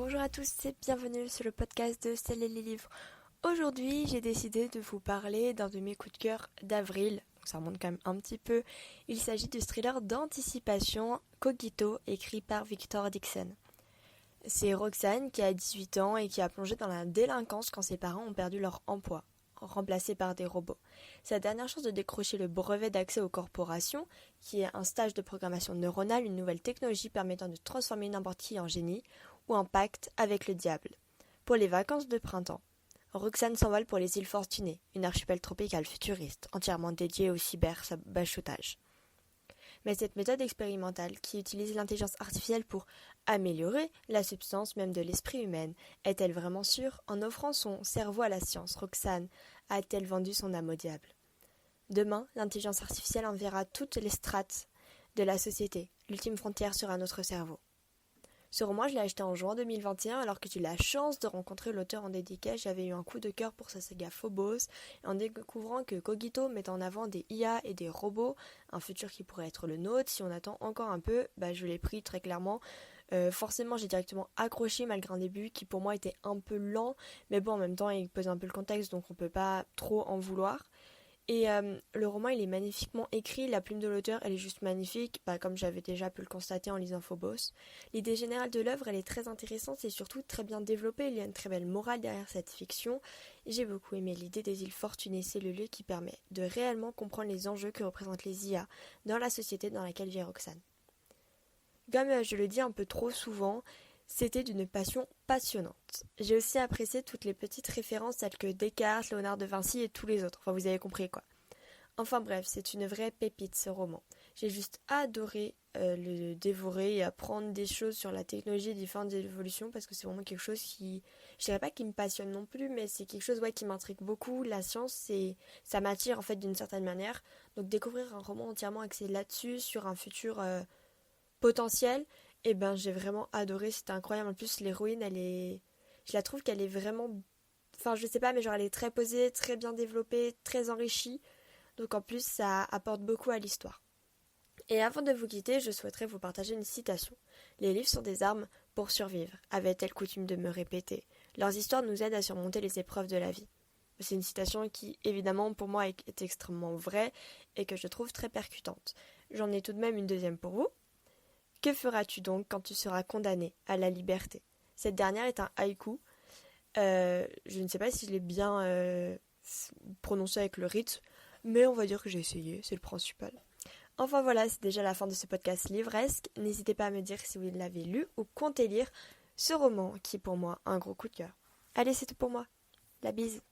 Bonjour à tous et bienvenue sur le podcast de Stella et les livres. Aujourd'hui, j'ai décidé de vous parler d'un de mes coups de cœur d'avril. Donc ça remonte quand même un petit peu. Il s'agit du thriller d'anticipation Cogito, écrit par Victor Dixon. C'est Roxane qui a 18 ans et qui a plongé dans la délinquance quand ses parents ont perdu leur emploi, remplacés par des robots. Sa dernière chance de décrocher le brevet d'accès aux corporations, qui est un stage de programmation neuronale, une nouvelle technologie permettant de transformer n'importe qui en génie, ou un pacte avec le diable. Pour les vacances de printemps, Roxane s'envole pour les îles Fortunées, une archipel tropicale futuriste, entièrement dédiée au cyberbachotage. Mais cette méthode expérimentale, qui utilise l'intelligence artificielle pour améliorer la substance même de l'esprit humain, est-elle vraiment sûre? En offrant son cerveau à la science, Roxane a-t-elle vendu son âme au diable? Demain, l'intelligence artificielle enverra toutes les strates de la société. L'ultime frontière sera notre cerveau. Ce roman, je l'ai acheté en juin 2021, alors que j'ai eu la chance de rencontrer l'auteur en dédicace. J'avais eu un coup de cœur pour sa saga Phobos, et en découvrant que Cogito met en avant des IA et des robots, un futur qui pourrait être le nôtre, si on attend encore un peu, je l'ai pris très clairement. Forcément, j'ai directement accroché malgré un début qui pour moi était un peu lent, mais bon, en même temps, il pose un peu le contexte, donc on peut pas trop en vouloir. Et le roman, il est magnifiquement écrit, la plume de l'auteur, elle est juste magnifique, comme j'avais déjà pu le constater en lisant Phobos. L'idée générale de l'œuvre, elle est très intéressante et surtout très bien développée, il y a une très belle morale derrière cette fiction. Et j'ai beaucoup aimé l'idée des îles Fortunées, c'est le lieu qui permet de réellement comprendre les enjeux que représentent les IA dans la société dans laquelle vit Roxane. Comme je le dis un peu trop souvent, c'était d'une passion passionnante. J'ai aussi apprécié toutes les petites références telles que Descartes, Léonard de Vinci et tous les autres. Enfin, vous avez compris quoi. Enfin bref, c'est une vraie pépite ce roman. J'ai juste adoré le dévorer et apprendre des choses sur la technologie et différentes évolutions parce que c'est vraiment quelque chose qui, je dirais pas qui me passionne non plus, mais c'est quelque chose qui m'intrigue beaucoup. La science, ça m'attire en fait d'une certaine manière. Donc découvrir un roman entièrement axé là-dessus, sur un futur potentiel, j'ai vraiment adoré, c'était incroyable. En plus, l'héroïne, je la trouve qu'elle est vraiment, enfin je sais pas, mais genre elle est très posée, très bien développée, très enrichie. Donc en plus, ça apporte beaucoup à l'histoire. Et avant de vous quitter, je souhaiterais vous partager une citation. Les livres sont des armes pour survivre, avait-elle coutume de me répéter. Leurs histoires nous aident à surmonter les épreuves de la vie. C'est une citation qui, évidemment, pour moi est extrêmement vraie et que je trouve très percutante. J'en ai tout de même une deuxième pour vous. Que feras-tu donc quand tu seras condamné à la liberté? Cette dernière est un haïku. Je ne sais pas si je l'ai bien prononcé avec le rythme, mais on va dire que j'ai essayé, c'est le principal. Enfin voilà, c'est déjà la fin de ce podcast livresque. N'hésitez pas à me dire si vous l'avez lu ou comptez lire ce roman qui est pour moi un gros coup de cœur. Allez, c'est tout pour moi. La bise.